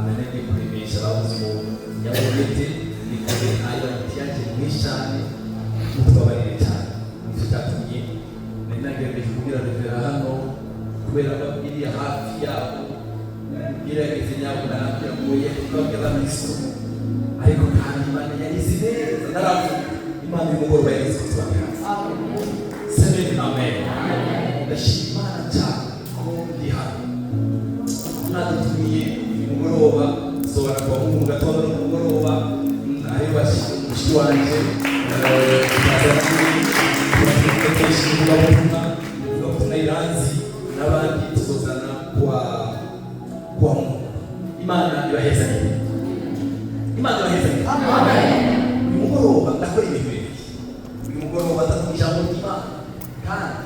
nanenge kurimisha babuze umuntu yabonetse bikore ayo tiyaje mwishane mutubabarire cyane nicyo cyatumye nagerageje kugira revera hano kubera babiri hafi yabo gerageze nyabo narambuye kubabwira Kristo ariko kandi Imana yarizi neza naravuga Imana y'umugoroba yarizi kutubabwira amen ndashimana cyane ko ndi hano nadutumiye umugoroba zora kwa Mungu gatondo umugoroba ari bashi wanje iranzi n'abandi tuzozana kwa Mungu. Imana ibaheza nini? Imana ibaheza nini? Amen. Umugoroba ndakora ibintu bibiri. Umugoroba ndakugisha mu Imana kandi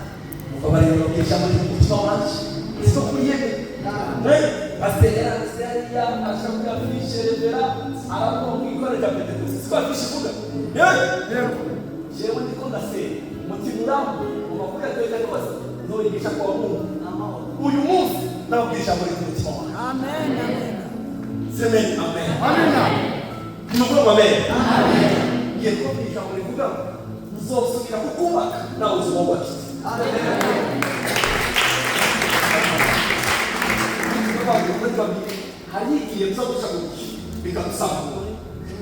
mukabari no kugisha mu mutima wanje. Izo kuyebe. Amen. Pasiteri Asiya ashaka kwisherera arako kwikorera Pentecost. Siko kwishivuga. Yego. Jewe ndiko ndase umutima urambu umakuya tweka rwose. Nzoyigisha kwa Mungu. Uyu munsi ndababwisha muri mutima wawe. Amen. Amen. Amen. Amen. Amen. Nimugoroba amen. Amen. Yego kwisha muri kuvuga uzosubira kukubaka na uzubaka. Amen. Hari igihe nzagusha guki bikagusambura.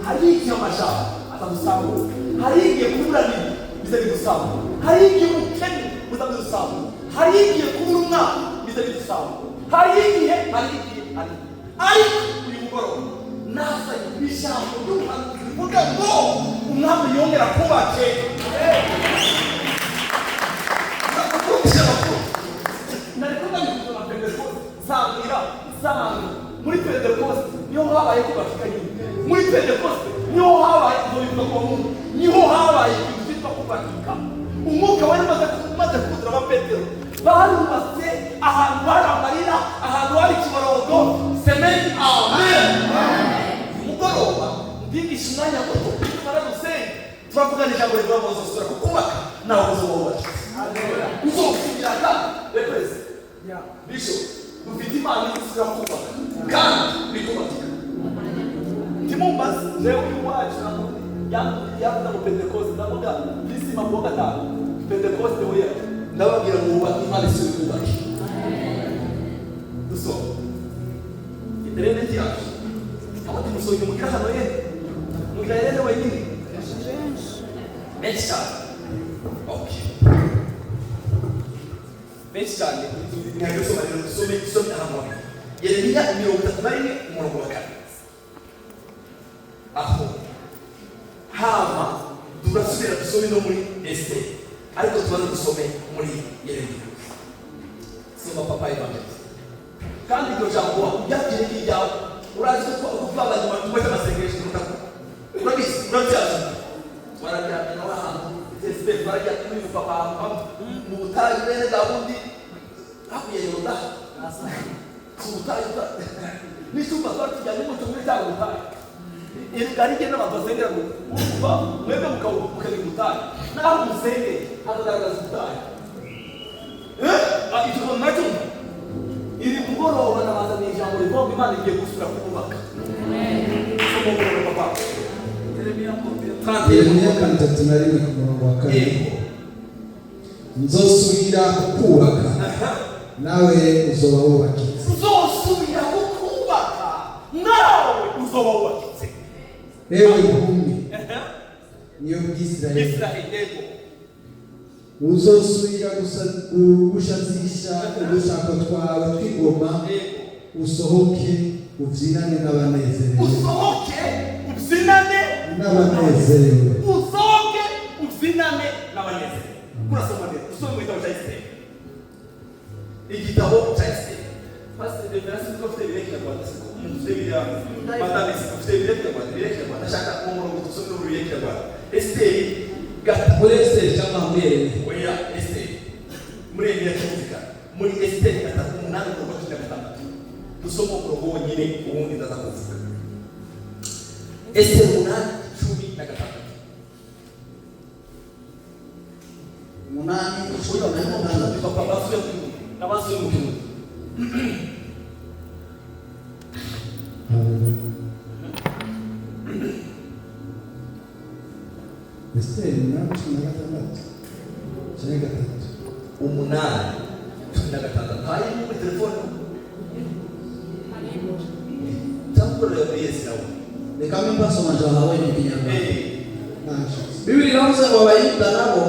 Hari igihe amashaka atagusambura. Hari igihe kubura nini bizagusambura. Hari igihe ukene uzagusambura. Hari igihe kubura umwana bizagusambura. Hari igihe ariko uyu mugoroba nasa ibijambo by'ubuhanuzi bivuga ngo umwami yongera kubake. Muri Pentecost niho habaye kubaka nyine. Muri Pentecost niho habaye kuzoyuka kwa Mungu. Niho habaye kwitwa kubaka. Umwuka wari maze kudura ba Petero. Barubatse ahantu hari amarira, ahantu hari ikiborogo. Semeni amen. Umugoroba ndigisha umwanya muto bararusenga. Turavuganira ijambo rivuga ngo uzosubira kukubaka nawe uzubaka. Uzosubira represe. Bishop ufite Imana izusubira kukubaka kandi bikubatika. Timumbazi leo iwacu yavuga ngo Pentecost ndavuga bisima kwa gatanu Pentecost oya ndababwira ngo ubaka Imana isubira kubaka. Duso iderene cyacu abati musoje mu hano ye mugirene wenyine Mecha. Okay. Mecha ni ngayosoma rero some hamwe. Yeremiya 31 umurongo wa 4. Aho hama turasubira dusome no muri Esther ariko tubanza dusome muri Yeremiya. Soma papa evangelist. Kandi iryo jambo yakire kijyaho urazi ko kuvuga nyuma tumeze amasengesho mutako. Urabizi warajya na wahantu Esther barajya kuri papa mu butayu bene Dawudi hakuye Yoda ubutayu n'isumba twatujyanye mu tumwe cyangwa ubutayu ari genda bazengera ngo umva mwebwe mukari ubutayu naho musenge hagaragaza ubutayu icyo nacyo iri mugoroba nabazaniye ijambo rivuga Imana igiye gusubira kubaka. Papa Yeremiya 31 ku murongo wa 4. Nzosubira kukubaka nawe uzoba wubakitse. Nzosubira kukubaka nawe uzoba wubakitse. Ewe nkumi niyo Israeli uzosubira gushazisha udushako twawe tw'ingoma usohoke ubyinane n'abanezerewe. Usohoke ubyinane n'abanezerewe. Usohoke ubyinane n'abanezerewe. Kurasoma neza usome mu gitabo cya Esther. Igitabo cya Esther. Pastor de Verasi dufite birekera Rwanda. Dufite biriya madame dufite birekera Rwanda. Shaka umurongo dusome mu birekera Rwanda. Esther muri Esther cyangwa muri oya Esther. Muri Yeremiya cyumvika. Muri Esther 8:16. Dusoma umurongo wonyine ubundi ndaza kuvuga. Esther 8:16. Munani ushobora kuvuga papa basuye n'abasuye mu gihugu. Esteri umunani cumi na gatandatu cumi na gatatu umunani cumi na gatandatu hanyuma muri telefone cyangwa muri Yesu nawe reka mbe nsoma njye wahawe mu kinyarwanda. Bibiri iravuze ngo abayuda nabo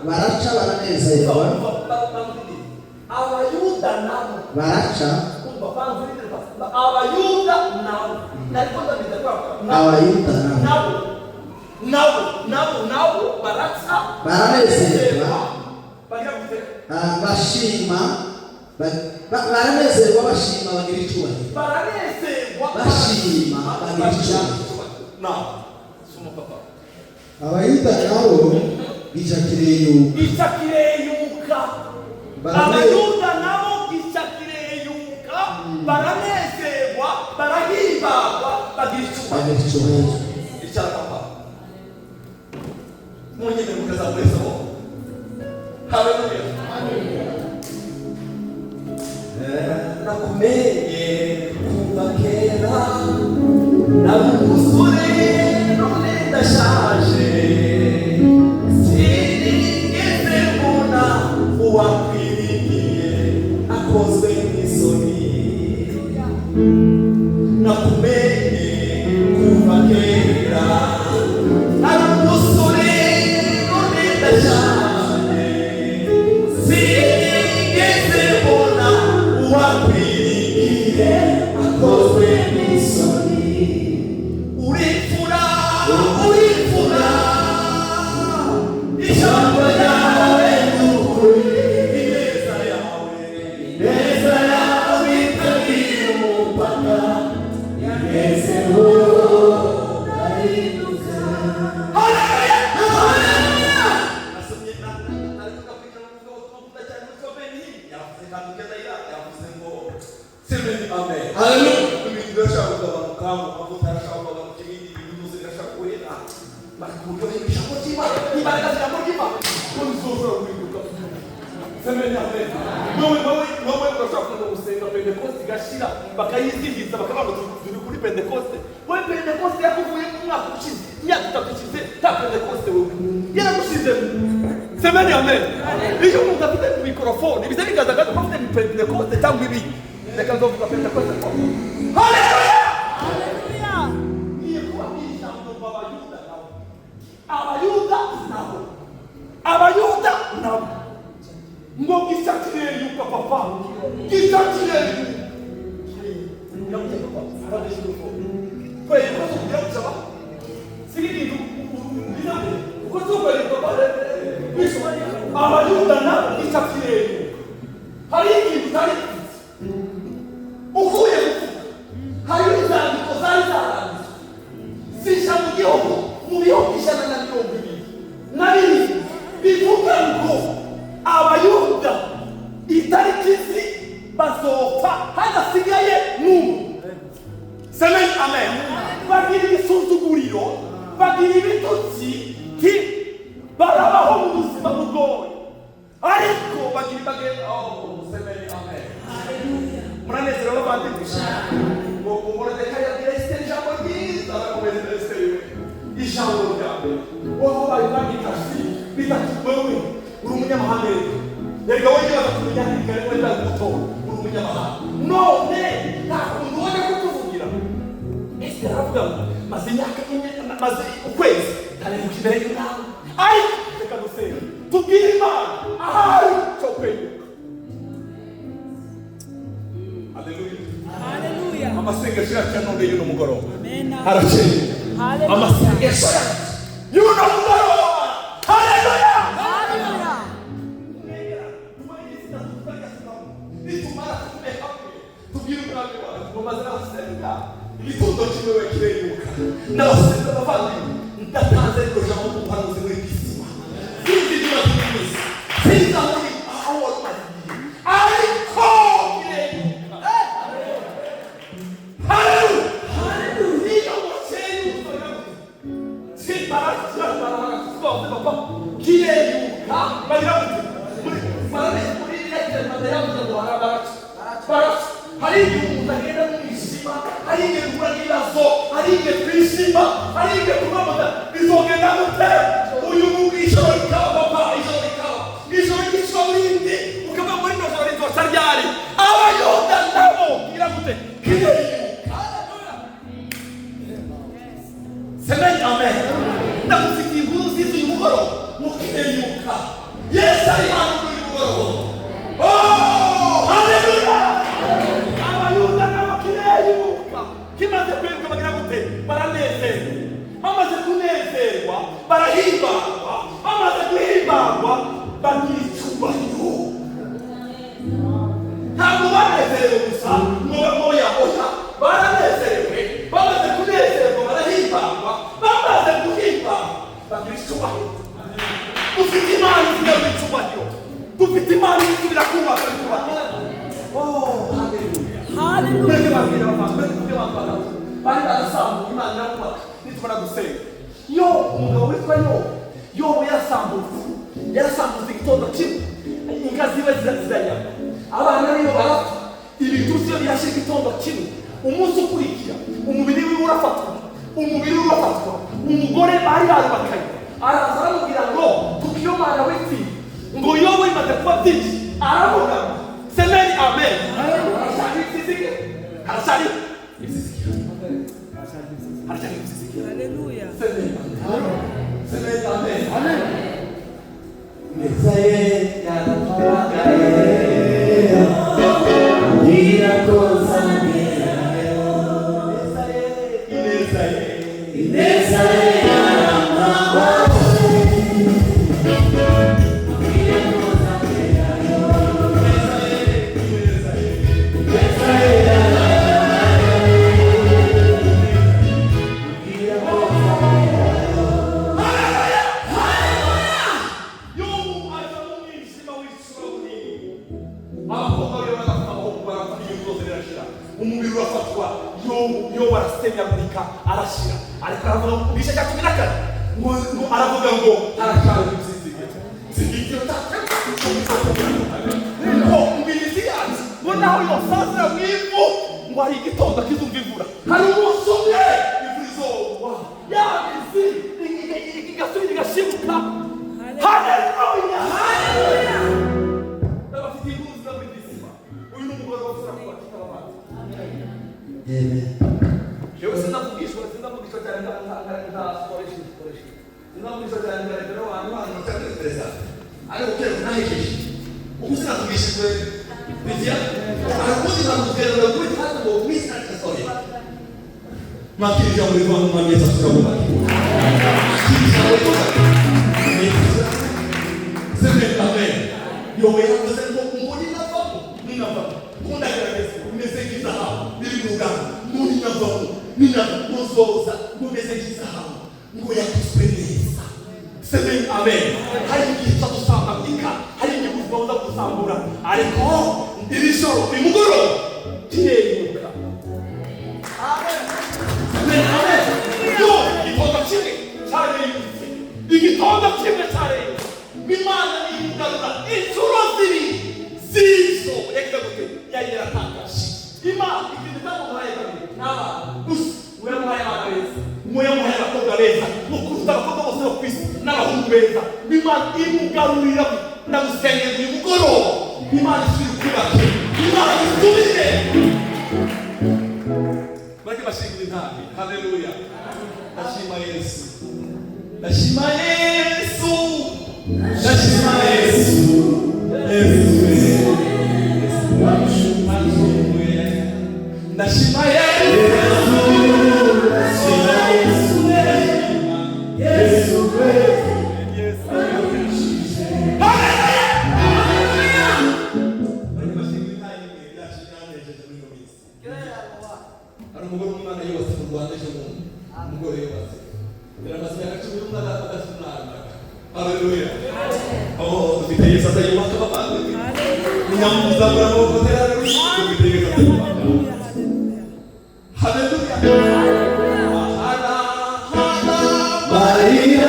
baraca baranezerwa. Abayuda nabo baraca abayuda nabo abayuda nabo baraca baranezerwa bashima baranezerwa bashima bagira icyubahiro bashima bagira icyubahiro. Abayuda nabo gichakireyuka abayuda nabo gichakireyuka baranezerwa barahimbagwa bagira icyubahiro. Icyara papa mwenyene mukaza mweso haleluya nakumenye kuva kera namusore none ndashaje sinigeze mbona uwakwiriye akozwe n'isoni. Nakumenye kuva kera namusore none ndashaje sinigeze mbona uwakwiriye akozwe n'isoni. Urifura ijambo ryawe n'ukuri ineza yawe itagira umupaka yanezeho arindutse. Haleluya nasomye ariko kafika n'ubwo twavuga cyane muri Sloveni yavuze kandi ugenda yavuze ngo semeni amen. Haleluya ibintu birashaka kugabanuka amavuta arashaka kugabanuka ibindi bintu byose birashaka kuhera bakuburyo ijambo ry'Imana imbaraga z'ijambo ry'Imana uzozora guhinduka. Semeni amen. Nowe urashaka kuza gusenga Pentecoste igashira bakayizihiza bakavuga turi kuri Pentecoste. Wowe Pentecoste yakuvuye mu mwaka ushize imyaka 3 ishize ta Pentecoste wowe yaragushize. Semeni amen. Iyo umuntu afite mikrofone bize bigaragaza ko afite Pentecoste cyangwa ibi reka nzovuga Pentecoste. Haleluya haleluya. Niye kuba ijambo b'abayuda nabo abayuda nabo ngo gichakireyuka papa gichakireyuka abayuda nabo gichakireyuka hari ikintu cyari ukuye hari inzandiko zari zaranditswe zisha mu gihugu mu bihugu 120 na bibiri bivuga ngo abayuda itariki zi bazopfa hadasigaye n'umwe. Semeni amen. Bagira ibisuzuguriro bagira ibitutsi barabaho mu buzima bugoye ariko bagira ibagenda semeni amen. Haleluya muranezerewe bavandimwe ngo Moridekayi yabwira Esiteri ijambo ryiza arakomeza Esiteri we ijambo ryawe wowe bari bagikasi bitatu wewe uri umunyamahanga rero wowe bakakumenya kare wenda gutora uri umunyamahanga none nta kuntu wajya kutuvugira. Esiteri aravuga ngo maze imyaka maze ukwezi ntarenguka imbere y'Imana ariko reka gusenga tubwire Imana ahari cyo kwenyuka. Haleluya amasengesho yacu none y'uno mugoroba arakeye amasengesho y'uno mugoroba. Haleluya haleluya. Nitumara kumeka tubwire umwami wacu ngo maze abasenga igitondo kimwe kireyuka n'abasenga bavandimwe ndatanze rero jambo umuhanuzi muri Kisima sinzi niba tubizi sinzi aho wari ariko kireyuka. Haleluya haleluya. Niyo musenyi usohoka papa kireyuka bagira muri hari igihe umuntu agenda mu isima hari igihe arige kubamuda bizogenda gute uyu mugisho ikaba ijoro ry'ishorindi ukaba muri no joro rizotsa ryari abayuda nabo gira gute Semeni amen. Ndakufitiye inkuru nziza uyu mugoroba mukireyuka Yesu ari hano kuri uyu mugoroba. Oh haleluya. Abayuda nabo kireyuka kimaze kwiruka bagira gute baranezerwa bamaze kunezerwa barahimbarwa bamaze guhimbarwa bagira icyubahiro ntabwo banezerewe gusa moya baranezerewe bamaze kunezerwa barahimbarwa bamaze guhimbarwa bagira icyubahiro dufite imana izira icyubahiro dufite imana izira kubaka icyubahiro. Oh haleluya bari barasambuye imana irakubaka nitumara gusenga yo umugabo witwa yobu yarasambutse igitondo kimwe inka ziwe ziranyama abana niyo barapfa ibintu byo birashira igitondo kimwe umunsi ukurikira umubiri we urafatwa umugore bari barubakanye araza aramubwira ngo tukiyo mwana w'ipfi ngo yobu imaze kuba byinshi aravuga semeni amen. Harashari haleluya semeni amen. Mesaye yaratwagaye irakoza nerayo Mesaye umubiri urafatwa yo barasenyagurika arashira ariko aravuga ngo bisha cya 14 ngo aravuga ngo arashaka ibisizige zigikyo ngo umubiri yacu ngo naho yo sasa mwivu ngo ari igitondo kizumva imvura hari umunsi umwe imvura izoba yabizi igasubira igashibuka. Haleluya ndabafite inkuru za muri disima uyu ni umugore w'usura kuba kitababana. Amen. Jewe sinavugishwa cyane nta sikoresha sinavugishwa cyane rero abantu batagereza ari ukero nahejeje uko sinavugishijwe bijya arakuzi namubwira ngo kuri hano ngo misa kasore makirija muri kwa mwameza tukabuka sema amen yowe yakoze ngo mboni navamu kunda gerageza umesekiza hapo nilikugamu mboni navamu nina kuzoza umesekiza hapo ngo yakuspendeza sema amen hari igihe tusambika hari igihe kuzoza kusambura ariko irishoro imugoro tiyenyuka. Amen amen yo itonda kimwe cyane igitondo kimwe cyane Imana imugarura inshuro zizo reka gute yagera tangashi Imana ikintu cyamuhaye kabiri naba gusa uya muhaye abageza muya muhaye abakobwa beza mukuruta abakobwa bose bo kwisi n'abahungu beza Imana imugarurira ndagusengera uyu mugoroba Imana isubire kubaka Imana isubire bake bashingira intambi. Haleluya ndashima Yesu ndashima Yesu ndashima Yesu ndashima hari umugore w'umwana yose mu Rwanda ejo bundi umugore yubatse yaramaze agaciro y'umwana adasumana. Haleluya dufite Yesu atayubaka abavandimwe nyamuzabura mu koterane dufite Yesu atayubaka. Haleluya Maria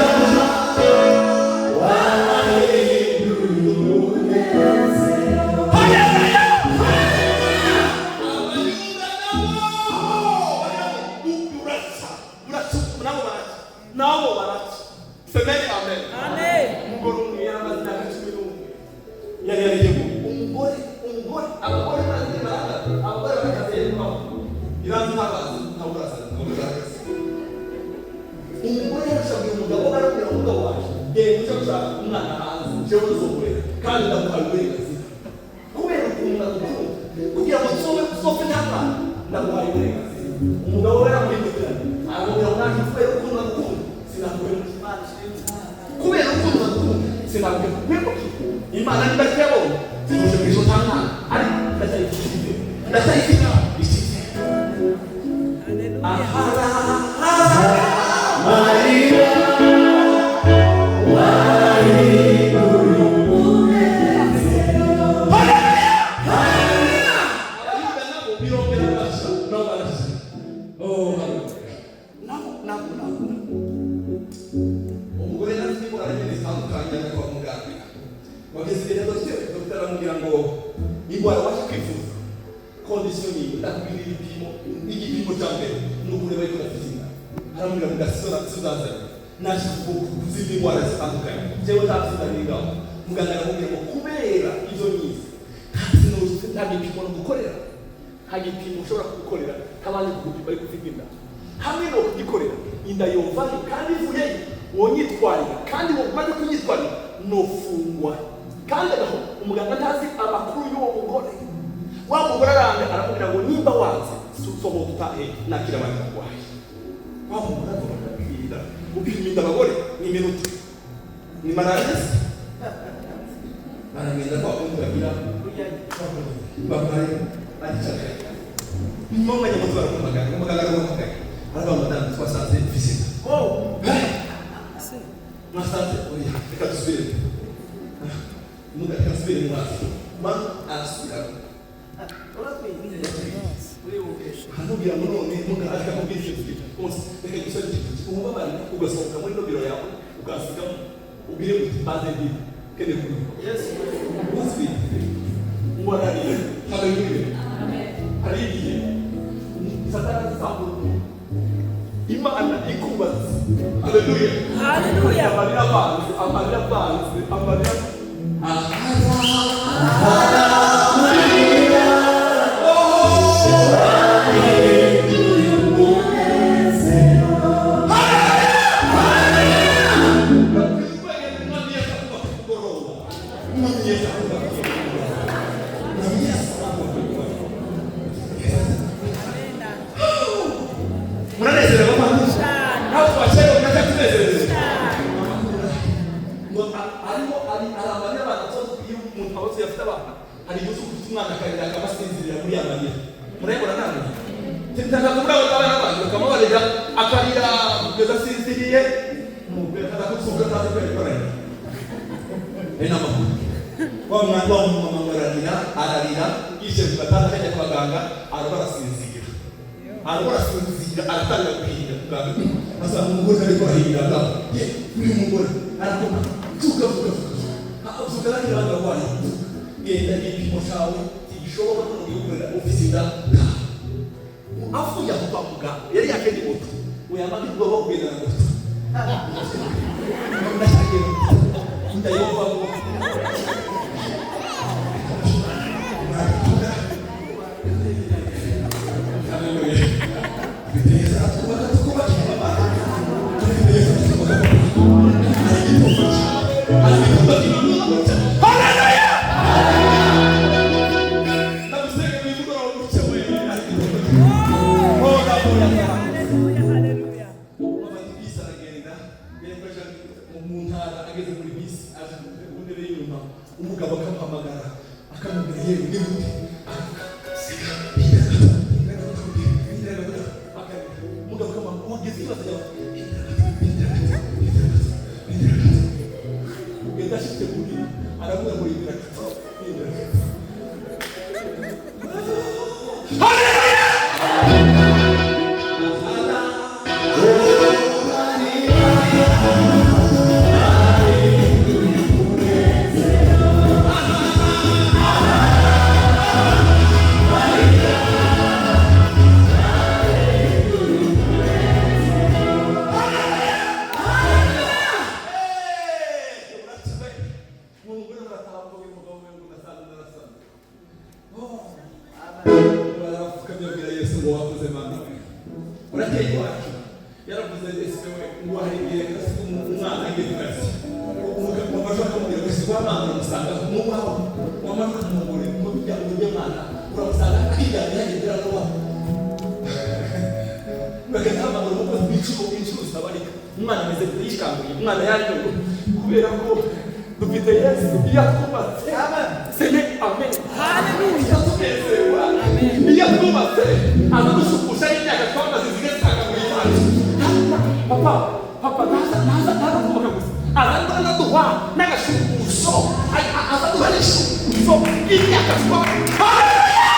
Semeni amen. Amen. Umugore umwe yaramaze imyaka 11. Yari yarigemo. Umugore abagore bazi baranga. Abagore bakaze yema. Iranzi ntabazi ntaburaza. Umugore yarashabye umugabo arabwira umugabo waje. Uje gushaka umwana hanze. Je uzogureka. Kandi ndamuhaye uburenganzira. Kubera ukuntu ndagukunda. Kugira ngo sofe ntabwo ndamuhaye uburenganzira. Umugabo we yaramwibutira. Arabwira umwana kubera ukuntu ndagukunda. Sinakubera Imana ishinze. Kubera ukuntu ndagukunda. Sinakubera Imana ndakebo. Tuje kwisho tanga. Ari ndacyayifite. Ndacyayifite. Haleluya. Maria hagipimo ushobora kugukorera kabandi kugupima ari kuzigimba hamwe no kugikorera inda yovanye kandi ivuye wonyitwarira kandi womaze kunyitwarira nofungwa kandi aho umuganga ntazi amakuru y'uwo mugore wa mugore aranga aramubwira ngo nimba wanze sobo tutahe nakira abandi kwaye wa mugore arabwira gupima abagore ni minute ni mararesi baragenda kwa kundi bagira bakari agichaka mama nyamazo barakumagana umuganga arakumagana araba madame twasanze visite nasanze oya reka dusubire muganga asubire mwasi man asubira hanubira none muganga akamubwira icyo kose reka dusubire umubabari ugasohoka muri no biro yawe ugasiga ubire baze ndi kene kuri yes usbi mwarari haleluya haleluya satana sabu imana ikubaza haleluya haleluya amarira banze ngo wakoze mana urateye wacu yaravuze ese we ngo hariye kasi umwana ngiye kukazi umugabo akamubwira ngo si wamana umusanga mu wawe wamana kumugore mu bijyanye n'Imana uramusanga akigana yagendera no wawe bagatamba ngo uko bicu usabarika umwana ameze yishambuye umwana yaje kubera ko dufite Yesu yakubatse amen sene amen haleluya tumezewa amen yakubatse azadushukisha imyaka twamaze zigesaka muri Yesu papa naza kuvuga gusa azandana duwa n'agashukusho azaduha n'ishukusho imyaka haleluya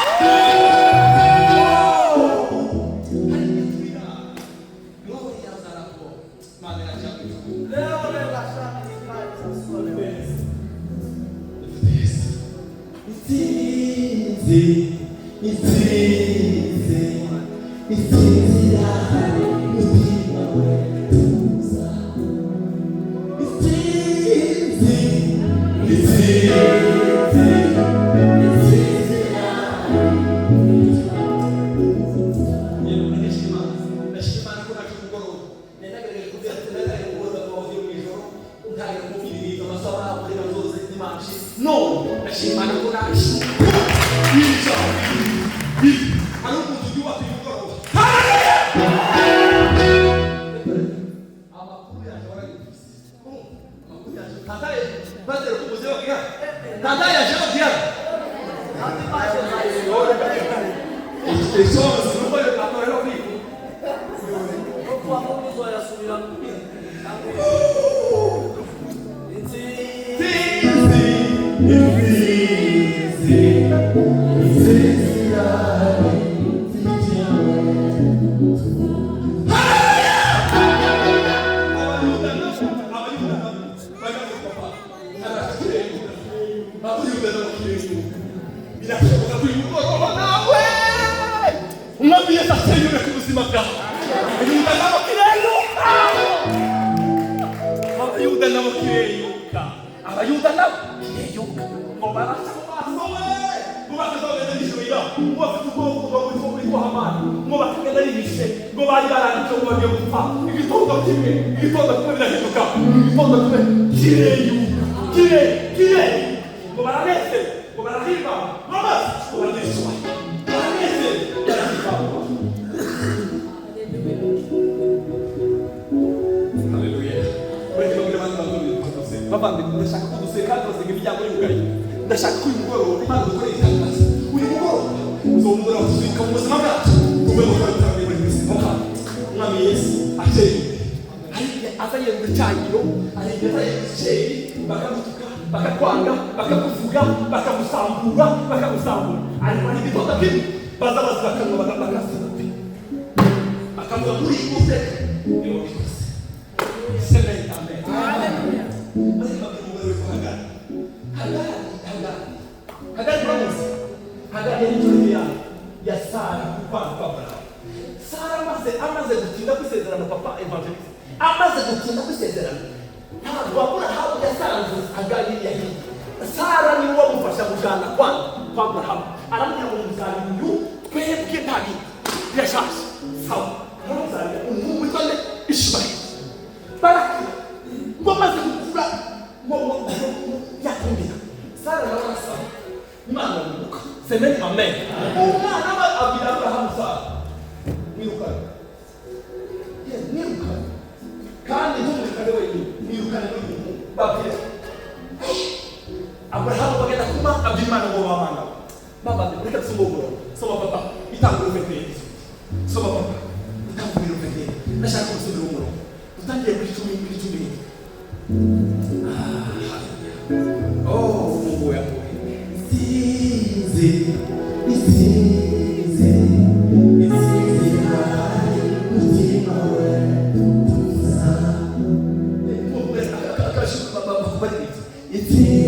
It's easy,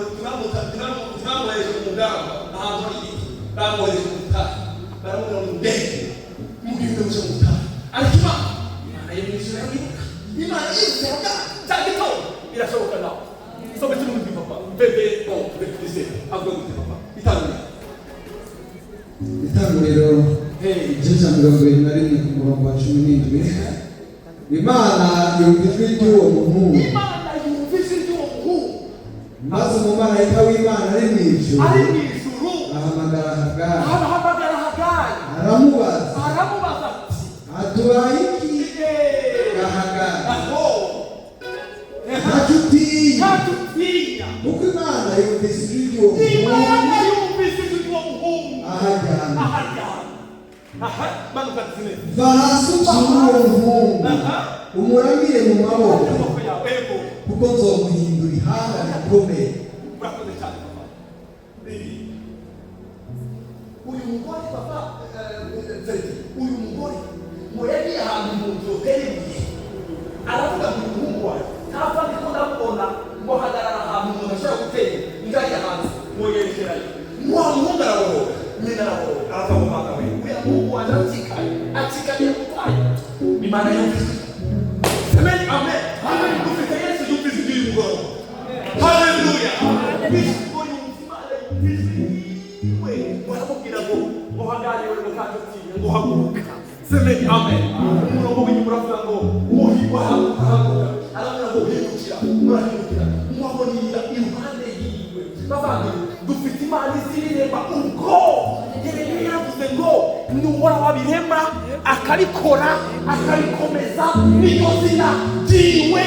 tunamuhereje mu mugamba ahantu hari ibiti bamuhereje mu butayu baramubwira ngo ndende mugende muje mu butayu ariko Imana yo mwijuru yamwibuka Imana yibutse cya gitondo birashoboka nawe sobe tumwe papa bebe bebe avuga gute papa itanguriro igice cya 21 ku murongo wa 17 Imana yumva ijwi ry'uwo muhungu maze umumarayika w'Imana ari mu ijuru ahamagara Hagari aramubaza atubaye iki Hagari ntacutinya kuko Imana yumvise ijwi ry'uwo muhungu ahajyana va hasi uwo muhungu umuramire mu maboko kuko nzomuhindura ihanga rikomeye. Uyu mugore papa uyu mugore ngo yagiye ahantu mu nzu hereye aravuga ngo umuhungu wawe ntabwo ndiko ndabona ngo hagarara ahantu umuntu ashobora gutera ingari hanze ngo yerekerayo wa muhungu araboroga nyina araboroga arava mu manga we uya muhungu waje atikaye gutaye Imana yumvise amen amen amen dufite Yesu yumvise uyu mugore haleluya uyu Imana yumvise we baramubwira ngo Hagari we mukatutinya ngo haguruka amen amen umurongo w'inyuma uravuga ngo muhiwa haguruka aravuga ngo hindukira murahindukira mwabonira iruhande yiwe bavandimwe dufite Imana iziremba ubwo Yeremiya yavuze ngo ni Uhoraho wabirema akabikora akabikomeza n'iryo zina ryiwe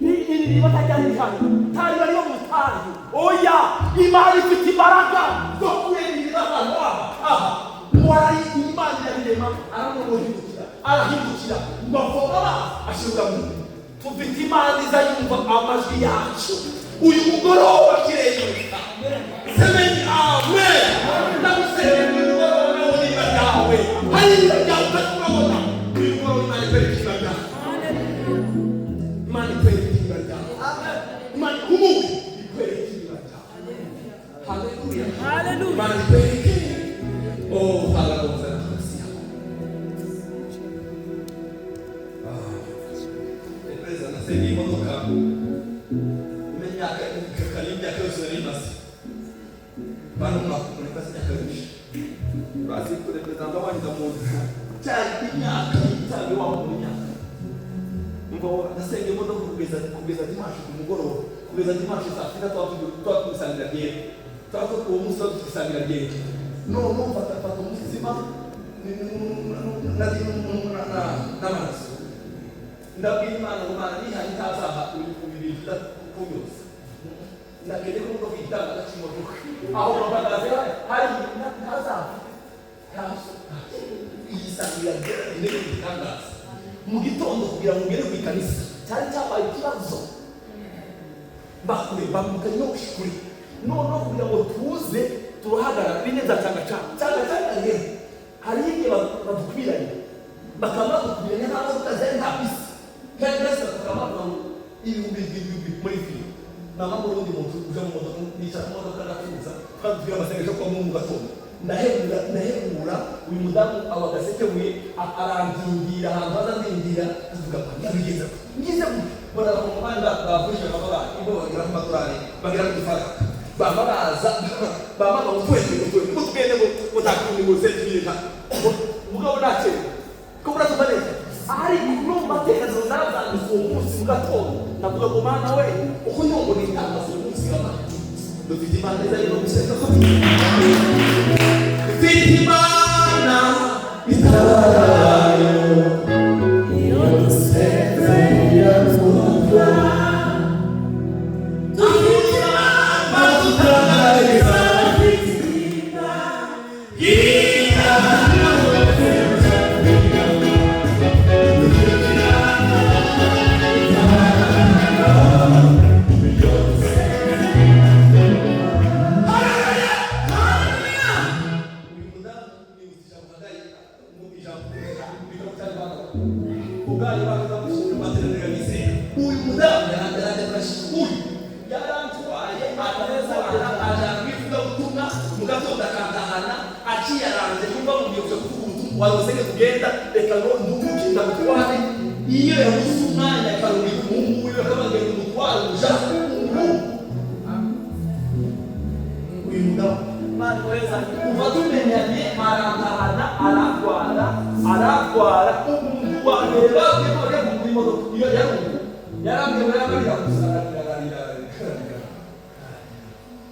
iri batajyanye hano ntari bari bo mutazi oya Imana ifite imbaraga zo kurengera abantu aha mwari Imana irabirema arahindukira ngo avoma ashyirwa mu tufite Imana izayumva amajwi yacu uyu mugoroba kireyuka semeni amen ndagusengera umugoroba nawe niba yawe hari ibyawe utakubona uyu mugoroba Imana ikwerekeza byawe Imana ikwerekeza byawe Imana umubi ikwerekeza byawe haleluya haleluya Imana ikwerekeza oh haleluya Segi imodoka imyaka imyaka yose yari imaze bano mwakumurika imyaka yose bazi kurepresenta wanyuza mu cyari imyaka cyangwa wa mu myaka ngo nasenga imodoka kugeza dimanche ku mugoroba kugeza dimanche saa 6 twakusangira gihe twako uwo musa tusangira gihe no mfata umusima n'amaraso ndabwira Imana ngo Imana niha itazaha ubibita kuyose ndagende ko ndo kwitanga gakimodoka aho babagaze hari ntazaha iyisangira ndetse itangaza mu gitondo kugira ngo ngere ku ikanisa cyari cyabaye ikibazo bakure bamukanye no kushikuri no kugira ngo tuze turuhagarara bineza cyanga rero hari igihe badukubiranye bakaba badukubiranye ntabwo tutazanye nta bisi Kendresa tukamata ibihumbi muri fili nama muri undi muntu uje mu modoka nicara mu modoka ndatuza twabwira amasengesho kwa Mungu gatondo ndahebura uyu mudamu abagasekebuye arandingira ahantu hazandingira tuvuga nabigeza ngize bora mu manda bavuje ababa ibo bagira mu madorari bagira mu faraka baba utwende mutugende mutakundi mu setirika mugabo nace ko muratumbaneza ari kumva tekerezo zarazanditse uwo munsi mu gatondo navuga ngo Mana we uko nyongo nitanga uwo munsi y'Imana dufite Imana izayiro gusenga ko dufite Imana itarayo iyo dusenze iramwumva dufite Imana tutarayiza wadusenge tugenda reka ngo nduguke ndagutware iyo yabuze umwanya akarubika umuhungu wiwe akabagenda umutware uja uyu mugabo Imana weza kuva tumenyanye arantahana aratwara umuntu wa mbere babwiye ko yagiye kugura imodoka iyo yarambwiye yamarira gusararira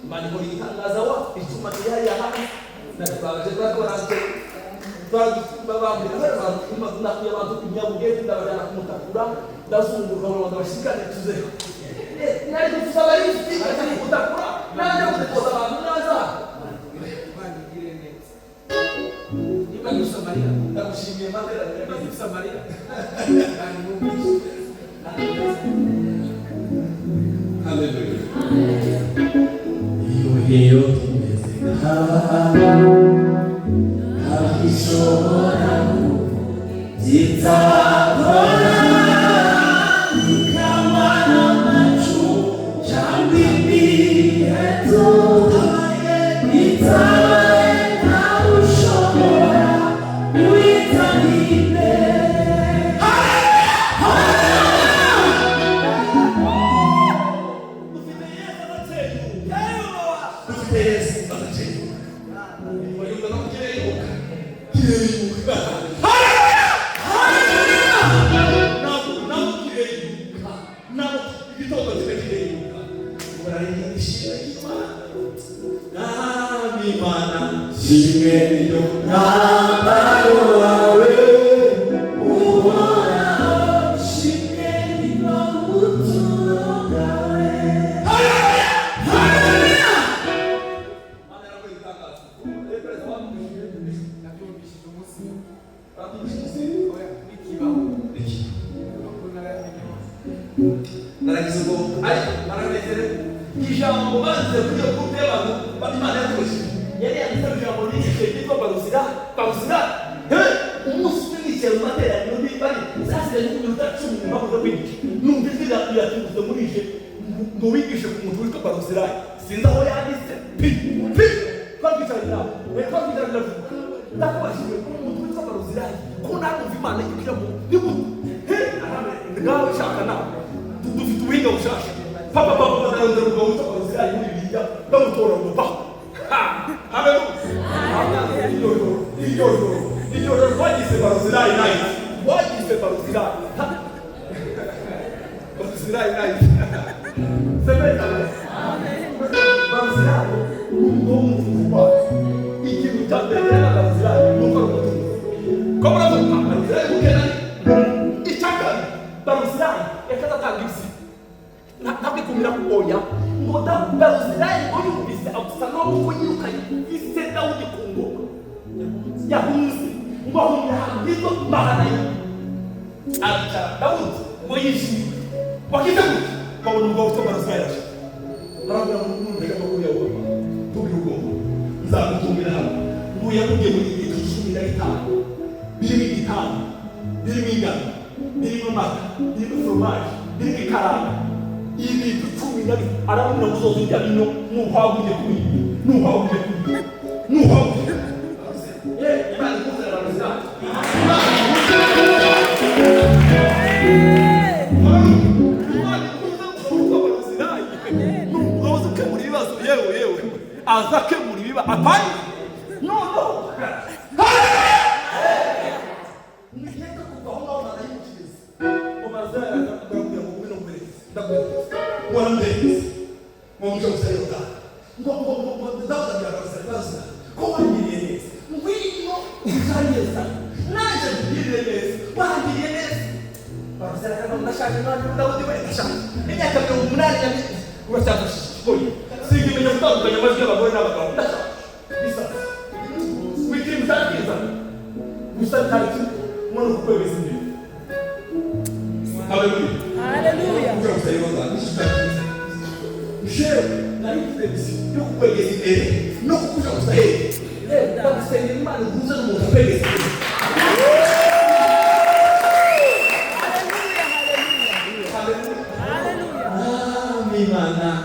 Imana ikora igitangaza wa ituma yari hano ndabaje bakoranje babambira nakuye abantu kunyabugete ndabajana kumutakura ndazunguruka ngo ndabashikane tuze nari gusaba iki kandi kutakura nanje kutoza abantu naza Imana Samaria ndagushimiye mandela Imana Samaria Hallelujah Iyo tumeze abishobora zitakora ikamana macu cyangwa imiheto itaye ntawe ushobora kuyitanire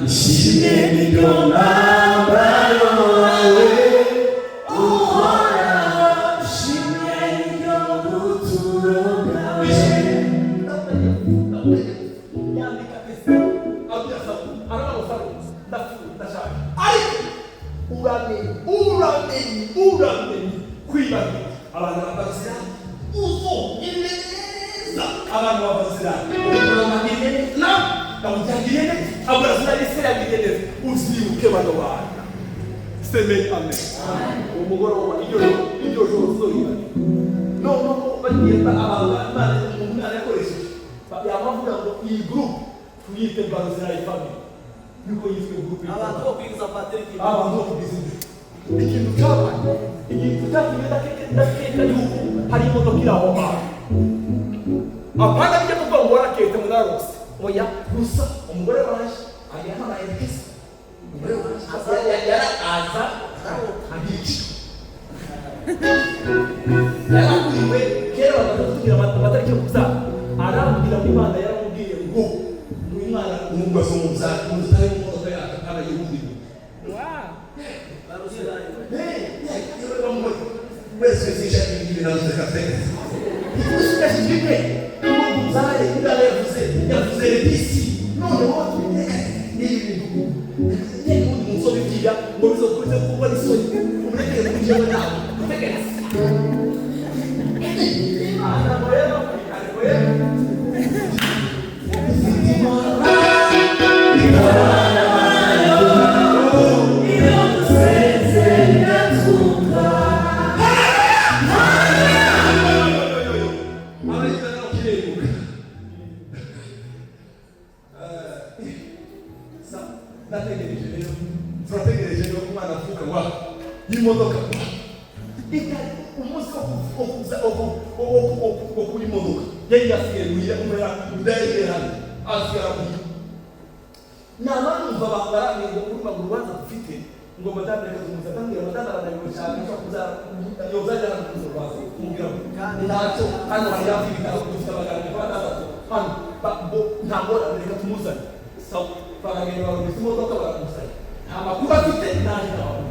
Shimye uramenye kwibagira abantu babazira uzo ineza abantu babazira uramagire na kamujagire abazira isera bigene uzibuke bano bana seme amen umugoro wa iyo zo no bagenda abana umuntu arakoresha yabavuga ngo iyi group tuyite bazira ifamily yuko yiswe group abantu bokwiza Patrick abantu bokwiza ikintu cyatumye ndakeka yuko hari imodoka iraho apana bijya kuvuga ngo warakete munarose oya gusa umugore waje ayahabaye kese umugore waje yaraza agici yarakuriwe kera bakatubwira amatariki yo kubyara arambwira ngo Imana yaramubwiye ngo uyu mwana umugwaso muzari muzari mu modoka yakakara y'ubundi Questo esiste anche nelle nostre caffè. Questo è il non usare una levuse dissi. Non è molto non so di via, non so cosa può di solito. Non è che non c'è nada. Perché? Ah, bueno, imodoka umunsi wo kuri imodoka yari yasigaye umera udahererana asigara muhiga namanumva bangarange ngo kuri maguru banza dufite ngo madame reka tumuza kandi madame arananiwe cyane cyo yozaje hano kuzobaza kumubwira kandi ntacyo hano hari yafi bitaro dufite abaganga batatu hano ntabwo reka tumuzane sawa baragenda barumisa imodoka baramusaya nta makuru afite ntaje nawe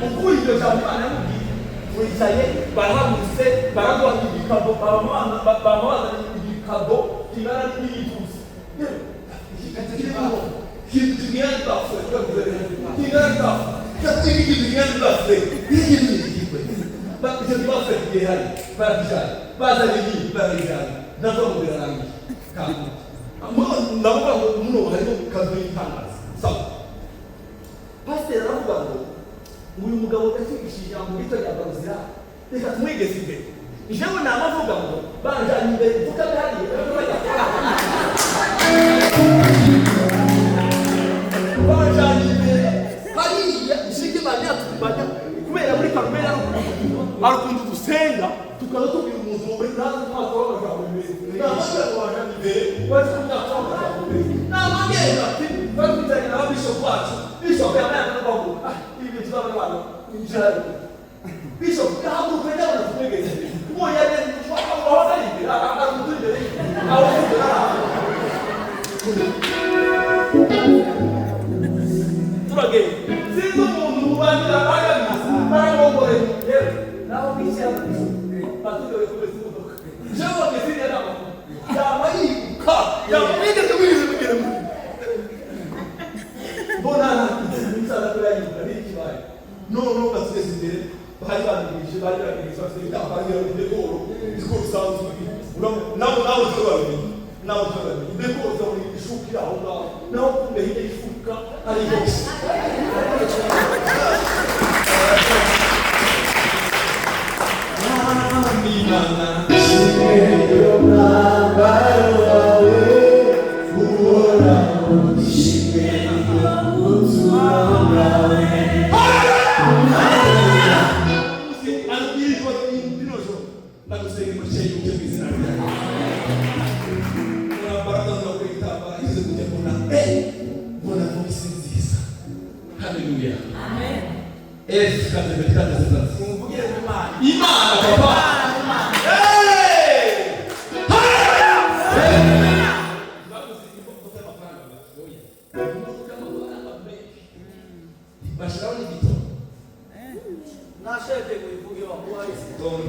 ukuri ibyo cyane Imana yamubwiye wicaye barahamuse baraguha igikado bamubaza igikado kingana n'igitusi kingana Pastor aravuga ngo uyu mugabo gatwigishije ijambo bito rya bazira reka tumwegeze imbere jewe namavuga ngo banjanye imbere tukabe hariye banjanye imbere hariya ishike banya tubanya kubera muri Karumeli arukundu dusenga tukaza tubwira umuntu muri nazo twakora bajabo imbere namavuga ngo banjanye imbere bari kunyakora bajabo imbere namagenda bari kujyana n'ababishop bacu Bishop yamana n'abago ibi tuzabana bano injara Bishop kahabu kwenda na kumegeza uwo yari wahoza ibi aramutuje aho turage sinzo umuntu ubandira bagana barangongore yewe naho bishya batuye kubese imodoka jewe ngezire nabo yamayika yamwigeze wize kugera Bonana insana kuri kibaye no batugeze imbere bari bandikije bari bageze bari ndekoro ikoro sounds nabo tubabiri ndekoro zo muri ishukira aho naho kumbe hije ishuka ari box Nana shimero nambaro wawe uora Hallelujah. Amen. Es katika kumbukia imani baba. Bashiraoni bito. Na shepe kuivugia kwa hizo.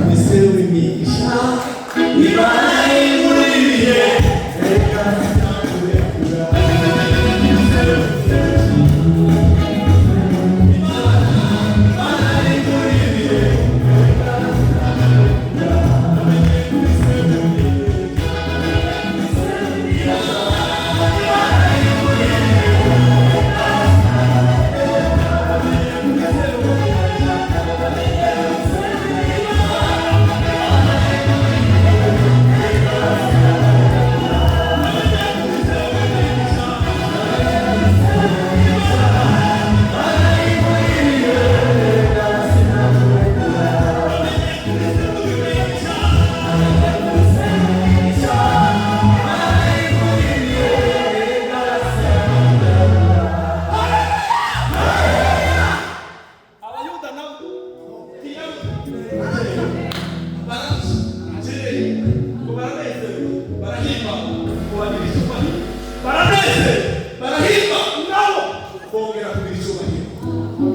Miseu mimi. Imani muliye. baraneze barahimba nabo bongera kugira icyubahiro.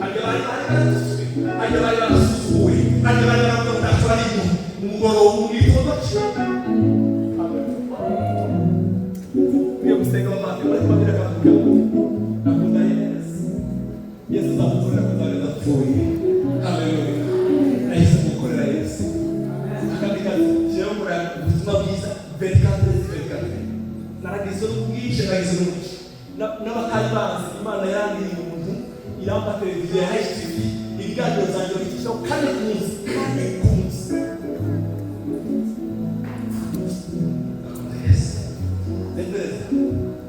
Ajya bari barasuzuwe, ajya bari baravuga ngo ari umugoroba w'igitondo cye. Iyo gusenga abantu bari kubabwira akavuga nakunda Yesu. Yesu azamukorera kuzageza apfuye. Haleluya. Nahise mukorera Yesu. Akandi kazi jewe muri ubutumwa bwiza 24 naragize n'ubwishe nagize n'ubwishe n'abakari bazi Imana yarangiriye umuntu iramba televiziyo ya HTV ibiganiro zanjye bicishaho kane ku munsi.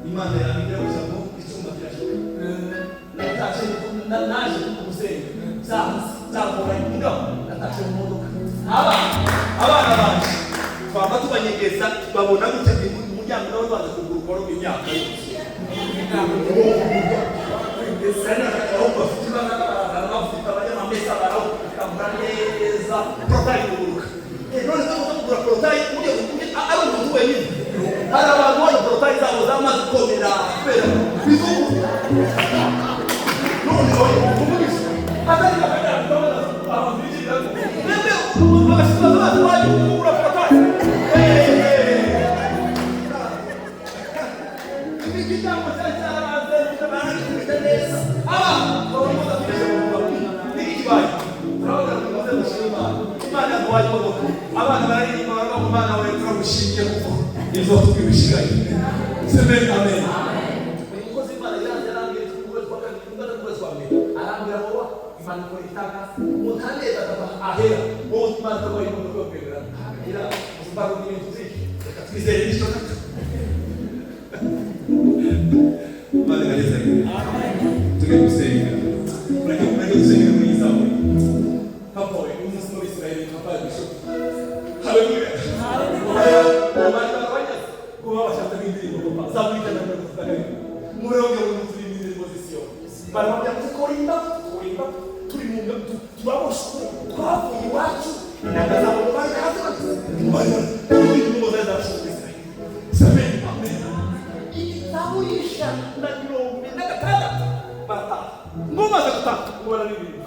Imana yarambwira ngo icyumba kirashoboye. Natashe naje kugusenga nzakora ingo natashe mu modoka abana banje twaba tubanyegeza babona gutya umuryango nawe baza kugura ukora imyaka yose. Sana aho bafite bafite abanyamamesa barakamura neza portail kuguruka. None kugura portail uje ari umuntu wenyine. Hari abantu bari portail zabo zamaze komera kubera bizubu. None umugisha atari bakajya kubona abantu bigira ngo nebe abashaka bari kugura portail. Ikitambo cyarabanze cy'abantu neza. Abana bararirimba baravuga Imana we turagushimiye kuko izo twibishiraye. Amen amen. Umukozi Imana yarangiye tukuwe twakandi kumwana kwezi wa mbere. Arambira ngo Imana ko itaka mutaneza ahera. Ngo Imana ko ibintu byo kwegera. Ira uzubaro n'ibintu byinshi. Reka twizere bityo gato. Imana igeze. Amen. Tuge gusenga. Mureke gusenga muri Zaburi. Papa we umunsi muri Israeli papa bishop. Haleluya. Haleluya. Abana bajya kuba bashaka indirimbo papa. Zaburi kana kuvuga. Murongo umunsi indirimbo zisiyo. Bari bajya kukorinda turi mu ngabtu tubaboshe twavuye iwacu. Ndagaza mu bari hafi bati. Indirimbo z'Israeli. Amen. Amen. Zaburisha na mirongo n'agatandatu bata mumaze gutaka mubona n'ibintu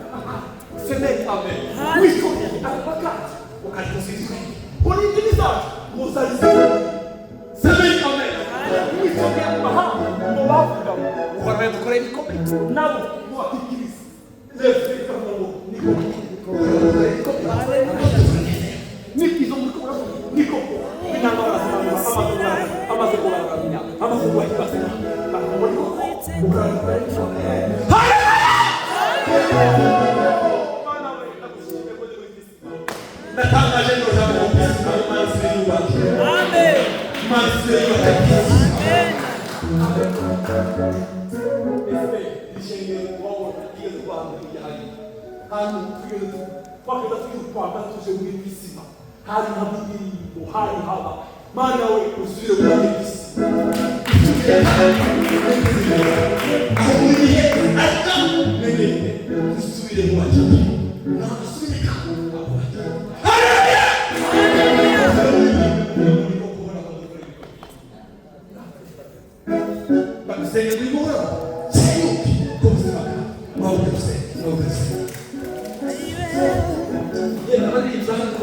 semeni amen wikoni akakati ukatusizwe uri ndimi zacu muzarize semeni amen wikoni aha mu bavuga uhora dukora ibikombe nabo mubatikiriza lese kamo niko nikizo mukora niko nanga amaze kubaramya amaze kubahibaza bakomoriko ukraniko Mana we nakushimye ko ndi natangaje ngo jambo Imana yubake amen Imana yubake amen ishenge wowe igiye kwanga yayi hano tugeze kwakira kwanga tuje muri bisima hari habidi hari haba Mana we usubire muri bisima usubire mu bajya nasubire ka haleluya bakusenge bimora sayuki komsema mawuse yena bari ibyaha ko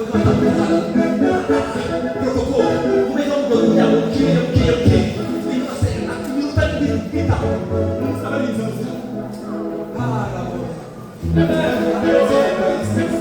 protocol umeza mu rwanda ukiye bimase akiruta bita abari inzu Amen.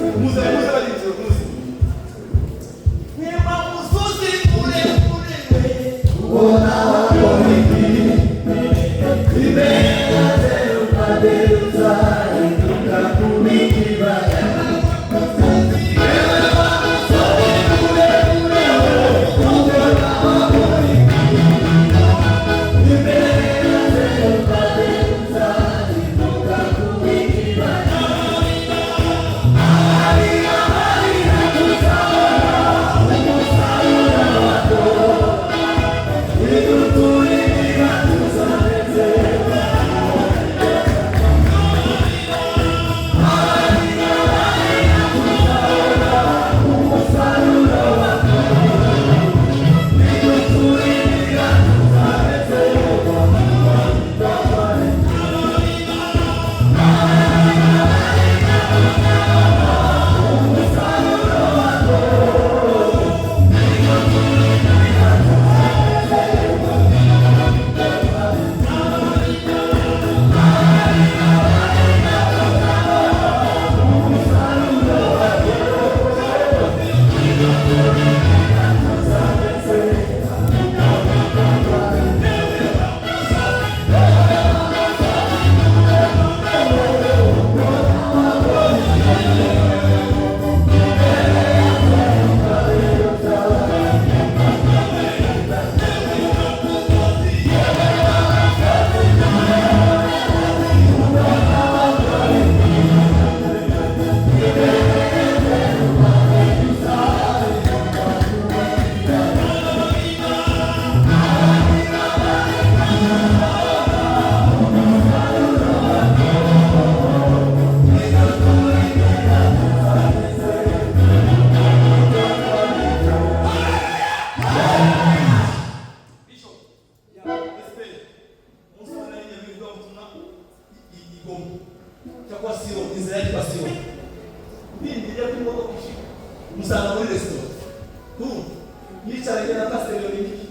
yicaranye na pasiteri Dominique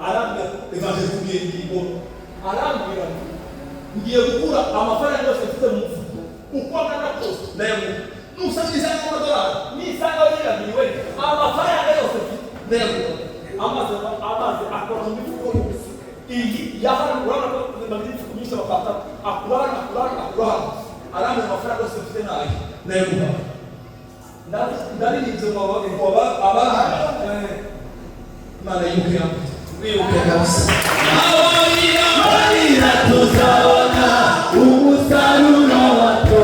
arambwira evangeliste ngiye arambwira ngiye gukura amafaranga yose mfite mu mufuka uko angana kose ndayamuha nusabiriza n'amadolari nisanga yirabiriwe amafaranga yose mfite ndayamuha amaze akora mu mifuko yose iyi yahari urabona ko babiri imifuko myinshi bakata akurana arambwira amafaranga yose mfite nayo ndayamuha ndaririnze ngo abahanga Imana yibuke kabisa. Abarira tuzabona umusaruro wato.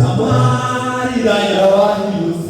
amarira y'abahinyuzi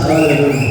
Hallelujah.